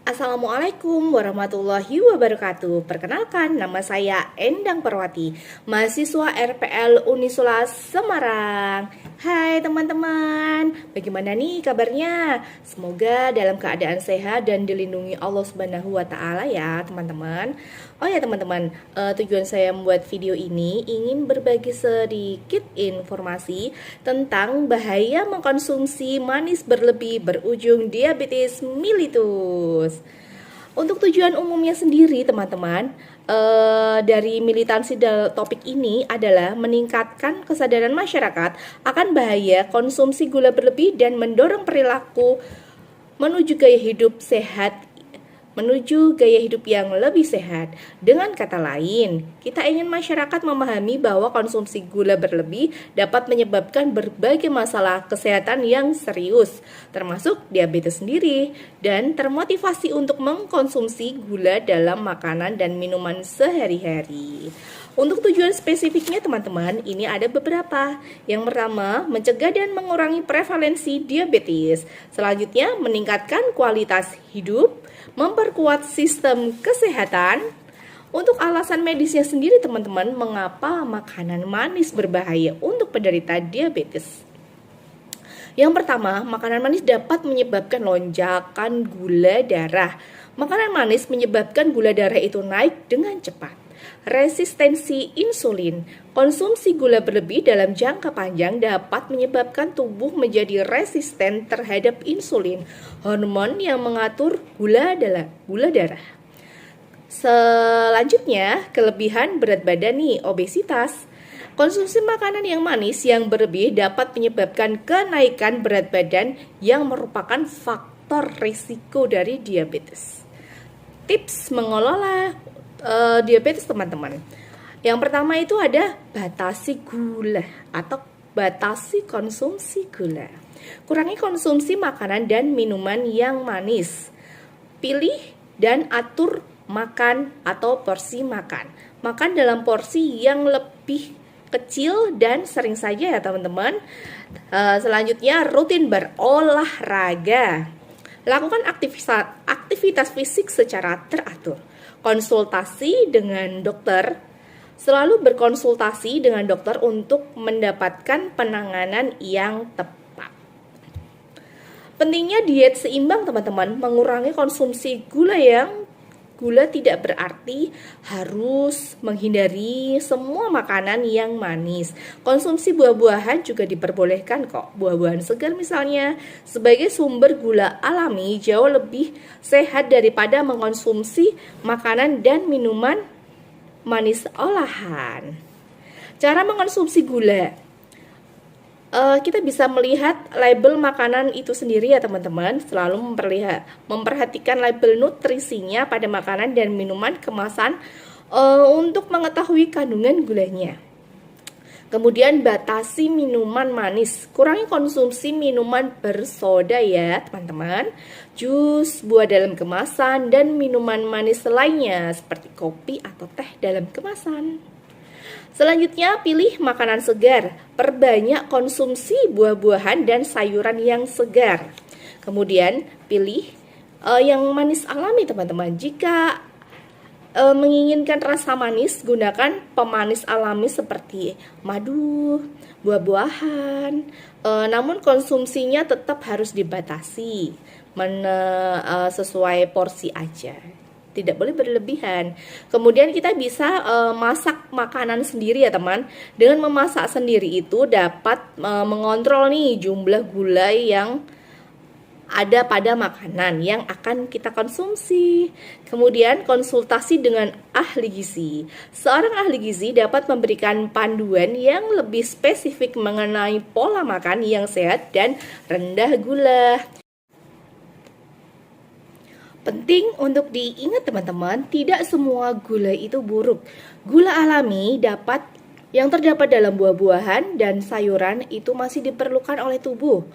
Assalamualaikum warahmatullahi wabarakatuh. Perkenalkan, nama saya Endang Perwati, mahasiswa RPL Unisula Semarang. Hai teman-teman, bagaimana nih kabarnya? Semoga dalam keadaan sehat dan dilindungi Allah Subhanahu wa Ta'ala ya teman-teman. Oh ya teman-teman, tujuan saya membuat video ini ingin berbagi sedikit informasi tentang bahaya mengkonsumsi manis berlebih berujung diabetes mellitus. Untuk tujuan umumnya sendiri teman-teman, dari militansi topik ini adalah meningkatkan kesadaran masyarakat akan bahaya konsumsi gula berlebih dan mendorong perilaku menuju gaya hidup sehat, menuju gaya hidup yang lebih sehat. Dengan kata lain, kita ingin masyarakat memahami bahwa konsumsi gula berlebih dapat menyebabkan berbagai masalah kesehatan yang serius, termasuk diabetes sendiri, dan termotivasi untuk mengkonsumsi gula dalam makanan dan minuman sehari-hari. Untuk tujuan spesifiknya teman-teman, ini ada beberapa. Yang pertama, mencegah dan mengurangi prevalensi diabetes. Selanjutnya, meningkatkan kualitas hidup, memperkuat sistem kesehatan. Untuk alasan medisnya sendiri teman-teman, mengapa makanan manis berbahaya untuk penderita diabetes? Yang pertama, makanan manis dapat menyebabkan lonjakan gula darah. Makanan manis menyebabkan gula darah itu naik dengan cepat. Resistensi insulin. Konsumsi gula berlebih dalam jangka panjang dapat menyebabkan tubuh menjadi resisten terhadap insulin, hormon yang mengatur gula darah. Selanjutnya, kelebihan berat badan nih, obesitas. Konsumsi makanan yang manis yang berlebih dapat menyebabkan kenaikan berat badan yang merupakan faktor risiko dari diabetes. Tips mengelola diabetes teman-teman. Yang pertama itu ada batasi gula atau batasi konsumsi gula. Kurangi konsumsi makanan dan minuman yang manis. Pilih dan atur makan atau porsi makan. Makan dalam porsi yang lebih kecil dan sering saja ya teman-teman. Selanjutnya rutin berolahraga. Lakukan aktivitas fisik secara teratur. Konsultasi dengan dokter. Selalu berkonsultasi dengan dokter untuk mendapatkan penanganan yang tepat. Pentingnya diet seimbang teman-teman. Mengurangi konsumsi gula tidak berarti harus menghindari semua makanan yang manis. Konsumsi buah-buahan juga diperbolehkan kok. Buah-buahan segar misalnya sebagai sumber gula alami jauh lebih sehat daripada mengkonsumsi makanan dan minuman manis olahan. Cara mengkonsumsi gula. Kita bisa melihat label makanan itu sendiri ya teman-teman. Selalu memperhatikan label nutrisinya pada makanan dan minuman kemasan untuk mengetahui kandungan gulanya. Kemudian batasi minuman manis. Kurangi konsumsi minuman bersoda ya teman-teman. Jus, buah dalam kemasan, dan minuman manis lainnya seperti kopi atau teh dalam kemasan. Selanjutnya, pilih makanan segar. Perbanyak konsumsi buah-buahan dan sayuran yang segar. Kemudian, pilih yang manis alami teman-teman. Jika menginginkan rasa manis, gunakan pemanis alami seperti madu, buah-buahan. Namun konsumsinya tetap harus dibatasi sesuai porsi aja. Tidak boleh berlebihan. Kemudian kita bisa masak makanan sendiri ya teman. Dengan memasak sendiri itu dapat mengontrol nih jumlah gula yang ada pada makanan yang akan kita konsumsi. Kemudian konsultasi dengan ahli gizi. Seorang ahli gizi dapat memberikan panduan yang lebih spesifik mengenai pola makan yang sehat dan rendah gula. Penting untuk diingat teman-teman, tidak semua gula itu buruk. Gula alami yang terdapat dalam buah-buahan dan sayuran itu masih diperlukan oleh tubuh.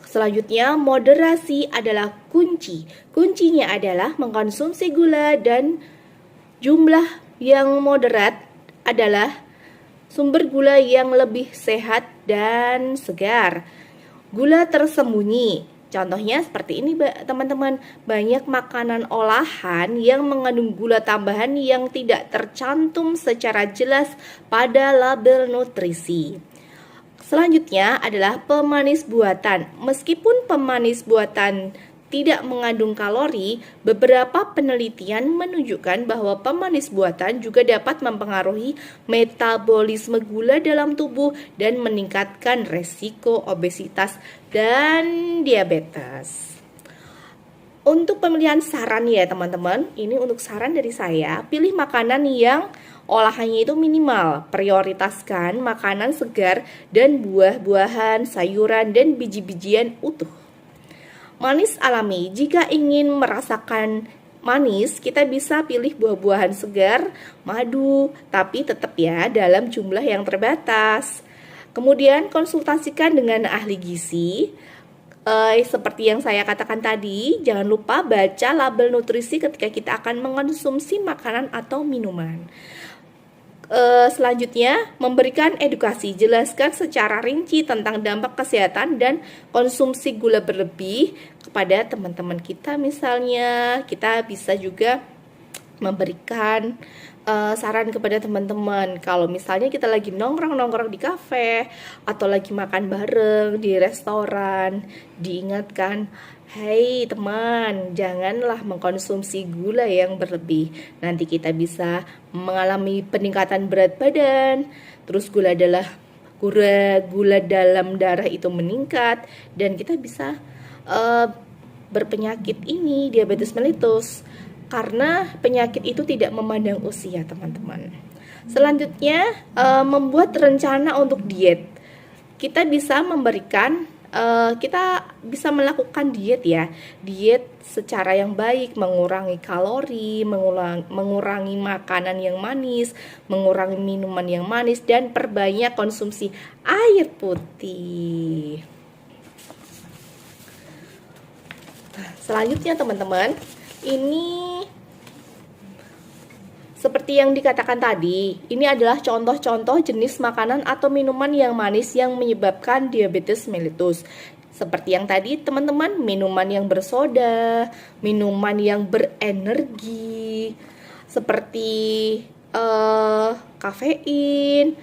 Selanjutnya, moderasi adalah kunci. Kuncinya adalah mengkonsumsi gula dan jumlah yang moderat adalah sumber gula yang lebih sehat dan segar. Gula tersembunyi. Contohnya seperti ini teman-teman, banyak makanan olahan yang mengandung gula tambahan yang tidak tercantum secara jelas pada label nutrisi. Selanjutnya adalah pemanis buatan. Meskipun pemanis buatan tidak mengandung kalori, beberapa penelitian menunjukkan bahwa pemanis buatan juga dapat mempengaruhi metabolisme gula dalam tubuh dan meningkatkan resiko obesitas dan diabetes. Untuk pemilihan saran ya teman-teman, ini untuk saran dari saya, pilih makanan yang olahannya itu minimal. Prioritaskan makanan segar dan buah-buahan, sayuran, dan biji-bijian utuh. Manis alami, jika ingin merasakan manis, kita bisa pilih buah-buahan segar, madu, tapi tetap ya dalam jumlah yang terbatas. Kemudian konsultasikan dengan ahli gizi. Seperti yang saya katakan tadi, jangan lupa baca label nutrisi ketika kita akan mengonsumsi makanan atau minuman. Selanjutnya, memberikan edukasi, jelaskan secara rinci tentang dampak kesehatan dan konsumsi gula berlebih kepada teman-teman kita. Misalnya, kita bisa juga memberikan saran kepada teman-teman. Kalau misalnya kita lagi nongkrong-nongkrong di kafe atau lagi makan bareng di restoran, diingatkan, "Hai teman, janganlah mengkonsumsi gula yang berlebih. Nanti kita bisa mengalami peningkatan berat badan. Terus gula dalam darah itu meningkat dan kita bisa berpenyakit ini, diabetes mellitus." Karena penyakit itu tidak memandang usia, teman-teman. Selanjutnya, membuat rencana untuk diet. Kita bisa melakukan diet ya. Diet secara yang baik, mengurangi kalori, mengurangi makanan yang manis, mengurangi minuman yang manis, dan perbanyak konsumsi air putih. Selanjutnya teman-teman, ini seperti yang dikatakan tadi, ini adalah contoh-contoh jenis makanan atau minuman yang manis yang menyebabkan diabetes mellitus. Seperti yang tadi teman-teman, minuman yang bersoda, minuman yang berenergi, seperti kafein.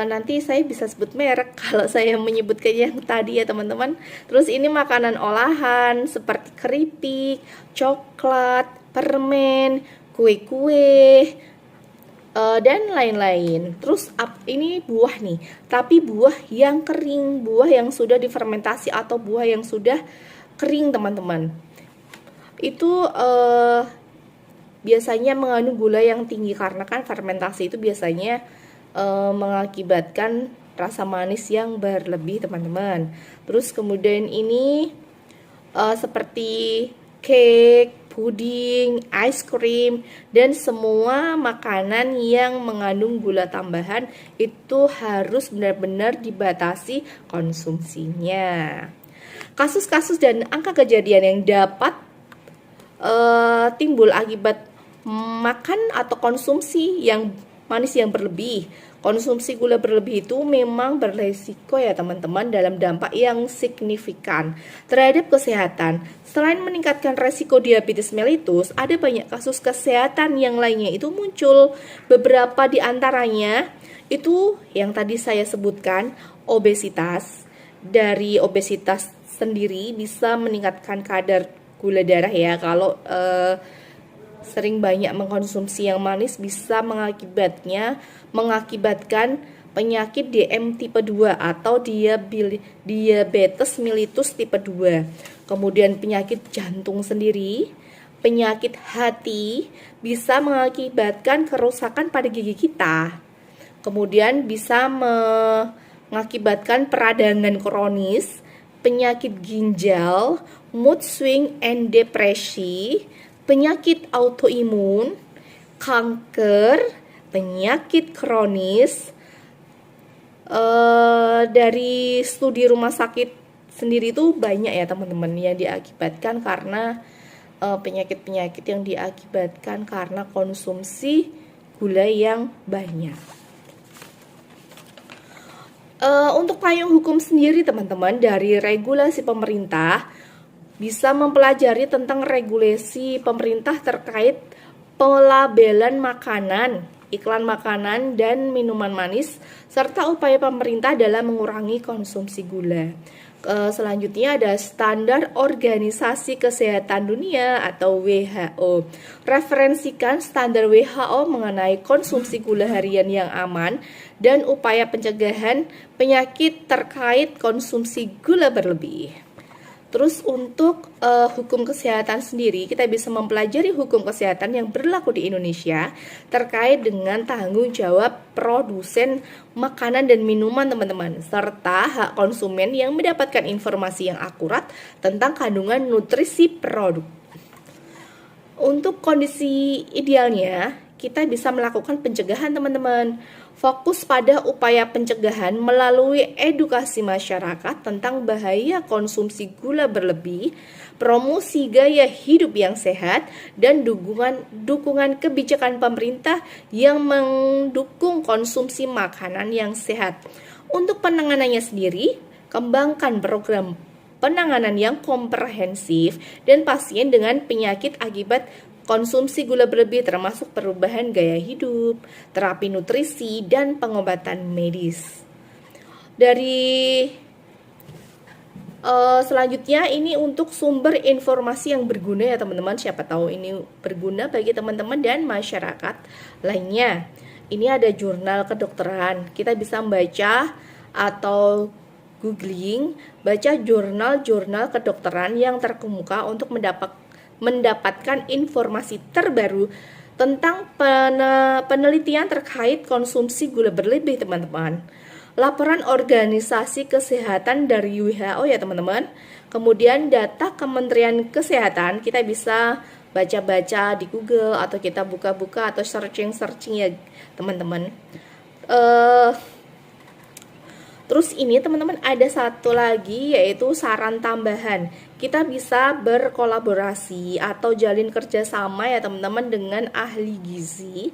Nanti saya bisa sebut merek kalau saya menyebutkan yang tadi ya teman-teman. Terus ini makanan olahan seperti keripik, coklat, permen, kue-kue, dan lain-lain. Terus ini buah nih, tapi buah yang kering, buah yang sudah difermentasi atau buah yang sudah kering teman-teman. Itu biasanya mengandung gula yang tinggi karena kan fermentasi itu biasanya mengakibatkan rasa manis yang berlebih teman-teman. Terus kemudian ini seperti cake, puding, ice cream, dan semua makanan yang mengandung gula tambahan itu harus benar-benar dibatasi konsumsinya. Kasus-kasus dan angka kejadian yang dapat timbul akibat makan atau konsumsi yang manis yang berlebih. Konsumsi gula berlebih itu memang beresiko ya teman-teman dalam dampak yang signifikan terhadap kesehatan. Selain meningkatkan resiko diabetes mellitus, ada banyak kasus kesehatan yang lainnya itu muncul. Beberapa di antaranya itu yang tadi saya sebutkan, obesitas. Dari obesitas sendiri bisa meningkatkan kadar gula darah ya. Kalau sering banyak mengkonsumsi yang manis bisa mengakibatkan penyakit DM tipe 2 atau diabetes mellitus tipe 2. Kemudian penyakit jantung sendiri, penyakit hati bisa mengakibatkan kerusakan pada gigi kita. Kemudian bisa mengakibatkan peradangan kronis, penyakit ginjal, mood swing and depresi, penyakit autoimun, kanker, penyakit kronis. Dari studi rumah sakit sendiri itu banyak ya teman-teman yang diakibatkan karena penyakit-penyakit yang diakibatkan karena konsumsi gula yang banyak. Untuk payung hukum sendiri teman-teman, dari regulasi pemerintah bisa mempelajari tentang regulasi pemerintah terkait pelabelan makanan, iklan makanan dan minuman manis, serta upaya pemerintah dalam mengurangi konsumsi gula. Selanjutnya ada Standar Organisasi Kesehatan Dunia atau WHO. Referensikan standar WHO mengenai konsumsi gula harian yang aman dan upaya pencegahan penyakit terkait konsumsi gula berlebih. Terus untuk hukum kesehatan sendiri, kita bisa mempelajari hukum kesehatan yang berlaku di Indonesia terkait dengan tanggung jawab produsen makanan dan minuman teman-teman, serta hak konsumen yang mendapatkan informasi yang akurat tentang kandungan nutrisi produk. Untuk kondisi idealnya, kita bisa melakukan pencegahan teman-teman. Fokus pada upaya pencegahan melalui edukasi masyarakat tentang bahaya konsumsi gula berlebih, promosi gaya hidup yang sehat, dan dukungan kebijakan pemerintah yang mendukung konsumsi makanan yang sehat. Untuk penanganannya sendiri, kembangkan program penanganan yang komprehensif dan pasien dengan penyakit akibat konsumsi gula berlebih, termasuk perubahan gaya hidup, terapi nutrisi, dan pengobatan medis. Dari selanjutnya ini untuk sumber informasi yang berguna ya teman-teman. Siapa tahu ini berguna bagi teman-teman dan masyarakat lainnya. Ini ada jurnal kedokteran. Kita bisa membaca atau googling, baca jurnal-jurnal kedokteran yang terkemuka untuk mendapatkan informasi terbaru tentang penelitian terkait konsumsi gula berlebih teman-teman. Laporan organisasi kesehatan dari WHO ya teman-teman. Kemudian data Kementerian Kesehatan, kita bisa baca-baca di Google atau kita buka-buka atau searching ya teman-teman. Terus ini teman-teman ada satu lagi yaitu saran tambahan. Kita bisa berkolaborasi atau jalin kerjasama ya teman-teman dengan ahli gizi,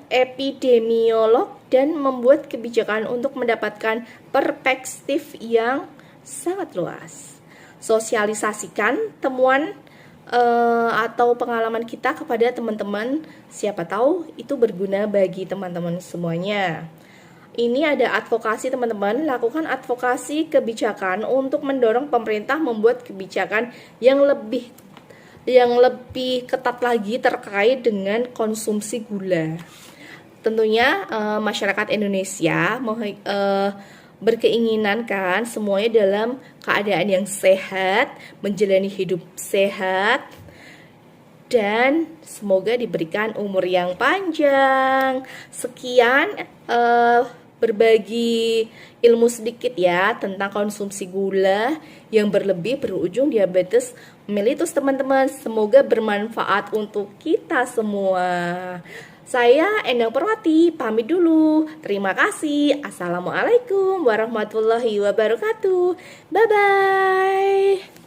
epidemiolog dan membuat kebijakan untuk mendapatkan perspektif yang sangat luas. Sosialisasikan temuan atau pengalaman kita kepada teman-teman, siapa tahu itu berguna bagi teman-teman semuanya. Ini ada advokasi teman-teman, lakukan advokasi kebijakan untuk mendorong pemerintah membuat kebijakan yang lebih ketat lagi terkait dengan konsumsi gula. Tentunya masyarakat Indonesia berkeinginan kan semuanya dalam keadaan yang sehat, menjalani hidup sehat, dan semoga diberikan umur yang panjang. Sekian berbagi ilmu sedikit ya tentang konsumsi gula yang berlebih berujung diabetes mellitus teman-teman. Semoga bermanfaat untuk kita semua. Saya Endang Perwati, pamit dulu. Terima kasih. Assalamualaikum warahmatullahi wabarakatuh. Bye-bye.